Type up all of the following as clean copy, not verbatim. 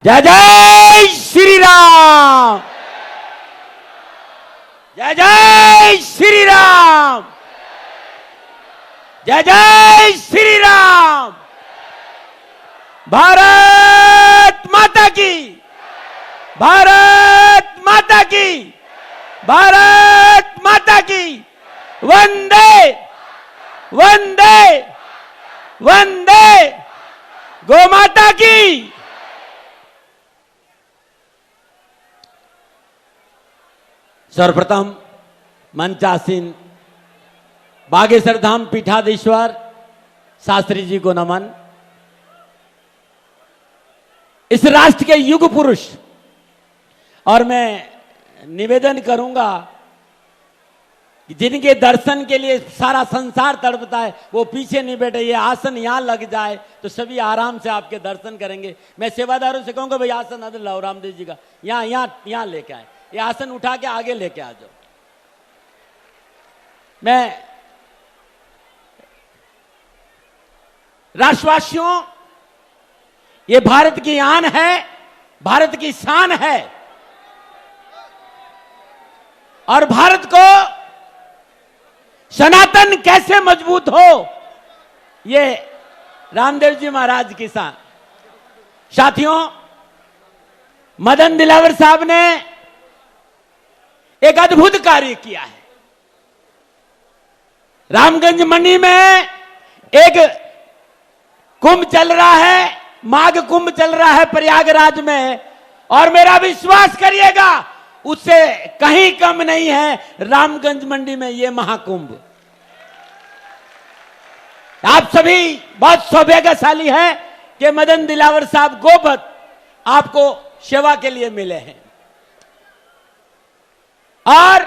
जय जय श्री राम, जय जय श्री राम, जय जय श्री राम। भारत माता की, भारत माता की, भारत माता की। वंदे वंदे वंदे गौ माता की। सर्वप्रथम मंचासीन बागेश्वर धाम पीठाधीश्वर शास्त्री जी को नमन। इस राष्ट्र के युग पुरुष, और मैं निवेदन करूंगा कि जिनके दर्शन के लिए सारा संसार तड़पता है वो पीछे नहीं बैठे, ये आसन यहां लग जाए तो सभी आराम से आपके दर्शन करेंगे। मैं सेवादारों से कहूंगा भाई आसन अदर लाओ, रामदेव जी का यहां लेके आए, ये आसन उठा के आगे लेके आ जाओ। मैं राष्ट्रवासियों, ये भारत की आन है, भारत की शान है, और भारत को सनातन कैसे मजबूत हो, ये रामदेव जी महाराज की शान। साथियों, मदन दिलावर साहब ने एक अद्भुत कार्य किया है। रामगंज मंडी में एक कुंभ चल रहा है, माघ कुंभ चल रहा है प्रयागराज में, और मेरा विश्वास करिएगा उससे कहीं कम नहीं है रामगंज मंडी में ये महाकुंभ। आप सभी बहुत सौभाग्यशाली है कि मदन दिलावर साहब गोपत आपको सेवा के लिए मिले हैं, और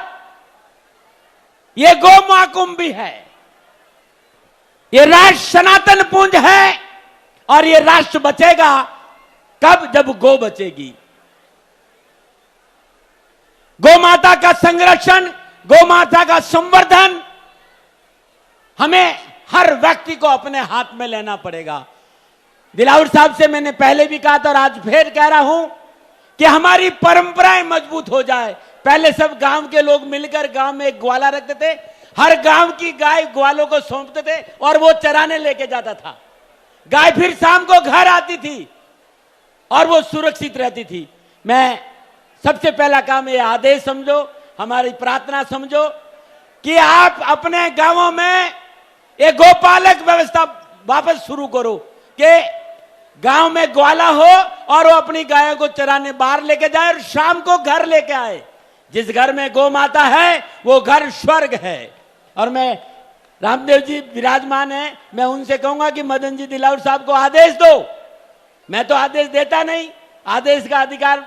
ये गो महाकुंभ भी है। ये राष्ट्र सनातन पुंज है, और ये राष्ट्र बचेगा कब? जब गो बचेगी। गौ माता का संरक्षण, गौ माता का संवर्धन हमें हर व्यक्ति को अपने हाथ में लेना पड़ेगा। दिलावर साहब से मैंने पहले भी कहा था और आज फिर कह रहा हूं कि हमारी परंपराएं मजबूत हो जाए। पहले सब गांव के लोग मिलकर गांव में एक ग्वाला रखते थे, हर गांव की गाय ग्वालों को सौंपते थे और वो चराने लेके जाता था। गाय फिर शाम को घर आती थी और वो सुरक्षित रहती थी। मैं सबसे पहला काम ये आदेश समझो, हमारी प्रार्थना समझो कि आप अपने गांवों में एक गोपालक व्यवस्था वापस शुरू करो कि गांव में ग्वाला हो और वो अपनी गायों को चराने बाहर लेके जाए और शाम को घर लेके आए। जिस घर में गौ माता है वो घर स्वर्ग है। और मैं, रामदेव जी विराजमान है, मैं उनसे कहूंगा कि मदन जी दिलावर साहब को आदेश दो। मैं तो आदेश देता नहीं, आदेश का अधिकार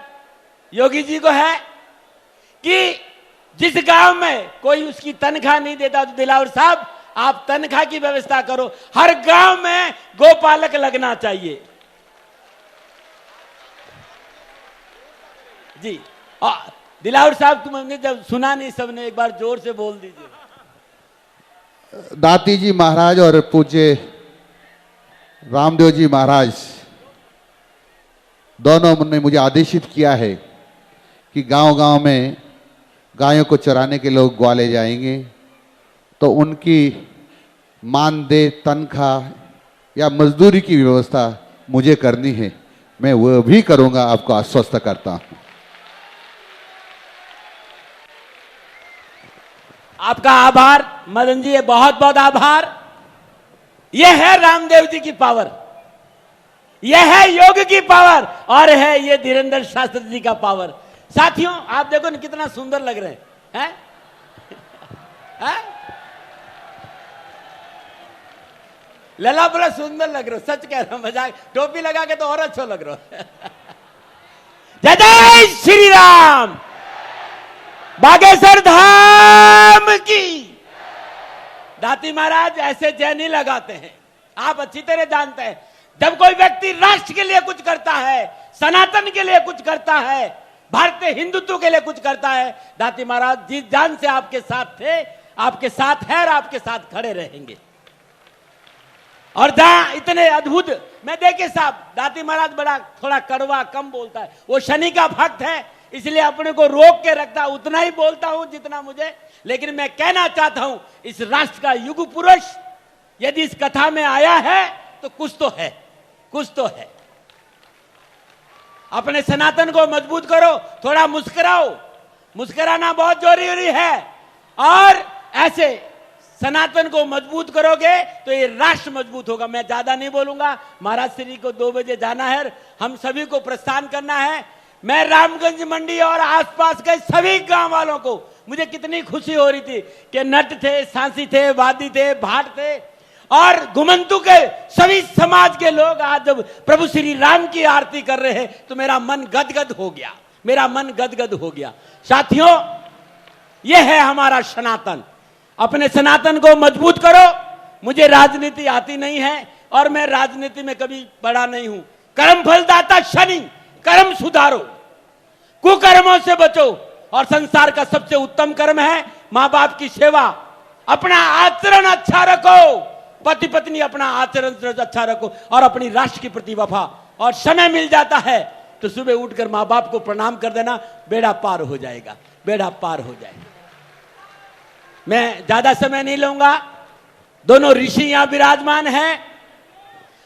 योगी जी को है कि जिस गांव में कोई उसकी तनख्वाह नहीं देता तो दिलावर साहब आप तनख्वाह की व्यवस्था करो। हर गांव में गोपालक लगना चाहिए जी। दिलावर साहब तुमने जब सुना नहीं, सबने एक बार जोर से बोल दीजिए। दाती जी महाराज और पूज्य रामदेव जी महाराज दोनों ने मुझे आदेशित किया है कि गांव-गांव में गायों को चराने के लोग ग्वाले जाएंगे तो उनकी मानदेय, तनख्वाह या मजदूरी की व्यवस्था मुझे करनी है। मैं वह भी करूंगा, आपको आश्वस्त करता हूं। आपका आभार मदन जी, बहुत बहुत आभार। यह है रामदेव जी की पावर, यह है योग की पावर, और है ये धीरेन्द्र शास्त्री जी का पावर। साथियों, आप देखो ना कितना सुंदर लग रहे हैं, हैं? लला बड़ा सुंदर लग रहे हो, सच कह रहा हूं, मजाक, टोपी लगा के तो और अच्छा लग रहा हो। जय जय श्री राम, बागेश्वर धाम की। दाती महाराज ऐसे जय नहीं लगाते हैं, आप अच्छी तरह जानते हैं। जब कोई व्यक्ति राष्ट्र के लिए कुछ करता है, सनातन के लिए कुछ करता है, भारतीय हिंदुत्व के लिए कुछ करता है, दाती महाराज जिस जान से आपके साथ थे, आपके साथ है और आपके साथ खड़े रहेंगे। और जहां इतने अद्भुत, मैं देखे साहब दाती महाराज बड़ा थोड़ा कड़वा कम बोलता है, वो शनि का भक्त है इसलिए अपने को रोक के रखता, उतना ही बोलता हूं जितना मुझे। लेकिन मैं कहना चाहता हूं इस राष्ट्र का युग पुरुष यदि इस कथा में आया है तो कुछ तो है, कुछ तो है। अपने सनातन को मजबूत करो, थोड़ा मुस्कुराओ, मुस्कुराना बहुत जरूरी है। और ऐसे सनातन को मजबूत करोगे तो ये राष्ट्र मजबूत होगा। मैं ज्यादा नहीं बोलूंगा, महाराज श्री को 2 बजे जाना है, हम सभी को प्रस्थान करना है। मैं रामगंज मंडी और आसपास के सभी गांव वालों को, मुझे कितनी खुशी हो रही थी कि नट थे, सांसी थे, वादी थे, भाट थे और घुमंतु के सभी समाज के लोग आज जब प्रभु श्री राम की आरती कर रहे हैं तो मेरा मन गदगद हो गया, मेरा मन गदगद हो गया। साथियों, यह है हमारा सनातन। अपने सनातन को मजबूत करो। मुझे राजनीति आती नहीं है और मैं राजनीति में कभी पड़ा नहीं हूं। कर्म फलदाता शनि, कर्म सुधारो, कुकर्मों से बचो। और संसार का सबसे उत्तम कर्म है मां बाप की सेवा। अपना आचरण अच्छा रखो, पति पत्नी अपना आचरण अच्छा रखो और अपनी राष्ट्र के प्रति वफा। और समय मिल जाता है तो सुबह उठकर मां बाप को प्रणाम कर देना, बेड़ा पार हो जाएगा, बेड़ा पार हो जाएगा। मैं ज्यादा समय नहीं लूंगा। दोनों ऋषि यहां विराजमान हैं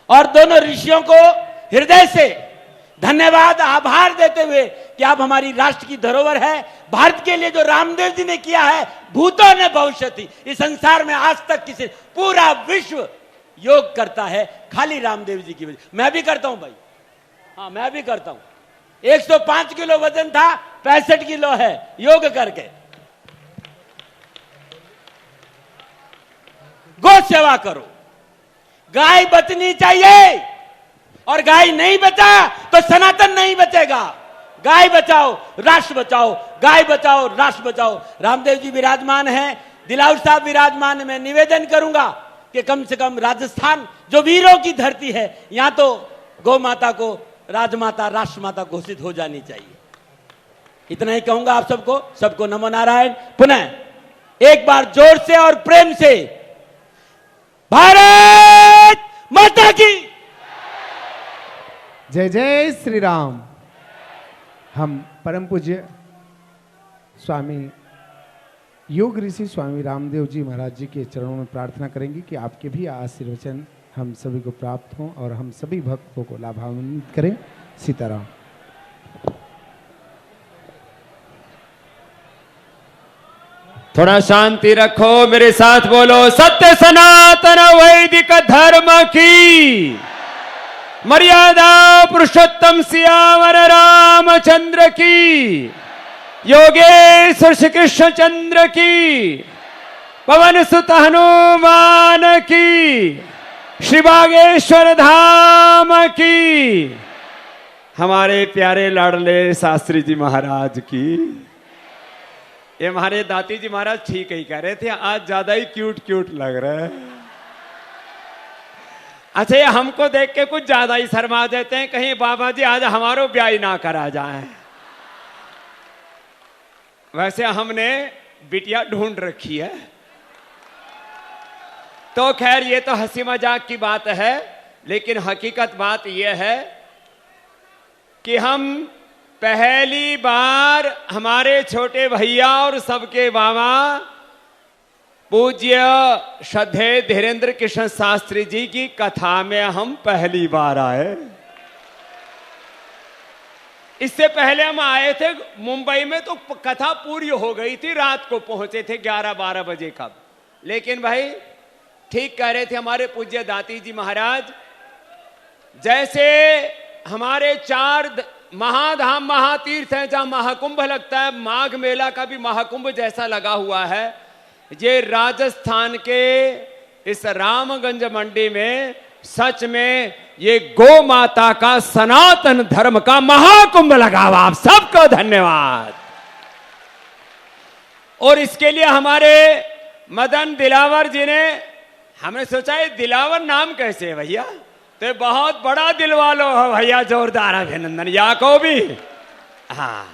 और दोनों ऋषियों को हृदय से धन्यवाद, आभार देते हुए कि आप हमारी राष्ट्र की धरोहर है। भारत के लिए जो रामदेव जी ने किया है, भूतों ने भविष्यति, इस संसार में आज तक किसी, पूरा विश्व योग करता है खाली रामदेव जी की वजह। मैं भी करता हूं भाई, हाँ मैं भी करता हूं। 105 किलो वजन था, 65 किलो है योग करके। गौ सेवा करो, गाय बचनी चाहिए और गाय नहीं बचा तो सनातन नहीं बचेगा। गाय बचाओ, राष्ट्र बचाओ, गाय बचाओ, राष्ट्र बचाओ। रामदेव जी विराजमान हैं, दिलावर साहब विराजमान है। मैं निवेदन करूंगा कि कम से कम राजस्थान जो वीरों की धरती है, यहां तो गौ माता को राजमाता, राष्ट्रमाता घोषित हो जानी चाहिए। इतना ही कहूंगा आप सबको। सबको नमो नारायण। पुनः एक बार जोर से और प्रेम से भारत माता की जय जय श्री राम। हम परम पूज्य स्वामी योग ऋषि स्वामी रामदेव जी महाराज जी के चरणों में प्रार्थना करेंगे कि आपके भी आशीर्वचन हम सभी को प्राप्त हों और हम सभी भक्तों को लाभान्वित करें। सीताराम। थोड़ा शांति रखो, मेरे साथ बोलो, सत्य सनातन वैदिक धर्म की, मर्यादा पुरुषोत्तम सियावर रामचंद्र की, योगेश्वर श्री कृष्ण चंद्र की, पवन सुत हनुमान की, श्री बागेश्वर धाम की, हमारे प्यारे लाडले शास्त्री जी महाराज की। ये हमारे दाती जी महाराज ठीक ही कह रहे थे, आज ज्यादा ही क्यूट क्यूट लग रहा है। अच्छा, ये हमको देख के कुछ ज्यादा ही शर्मा देते हैं, कहीं बाबा जी आज हमारो ब्याह ना करा जाए। वैसे हमने बिटिया ढूंढ रखी है, तो खैर ये तो हंसी मजाक की बात है, लेकिन हकीकत बात यह है कि हम पहली बार हमारे छोटे भैया और सबके बाबा पूज्य श्रद्धेय धीरेन्द्र कृष्ण शास्त्री जी की कथा में हम पहली बार आए। इससे पहले हम आए थे मुंबई में, तो कथा पूरी हो गई थी, रात को पहुंचे थे 11-12 बजे कब। लेकिन भाई ठीक कह रहे थे हमारे पूज्य दाती जी महाराज, जैसे हमारे 4 महाधाम महातीर्थ हैं जहां महाकुंभ लगता है, माघ मेला का भी महाकुंभ जैसा लगा हुआ है, ये राजस्थान के इस रामगंज मंडी में सच में ये गौ माता का सनातन धर्म का महाकुंभ लगा हुआ। आप सबको धन्यवाद। और इसके लिए हमारे मदन दिलावर जी ने, हमने सोचा है दिलावर नाम कैसे है भैया, तो बहुत बड़ा दिल वालो है भैया, जोरदार अभिनंदन। या को भी हाँ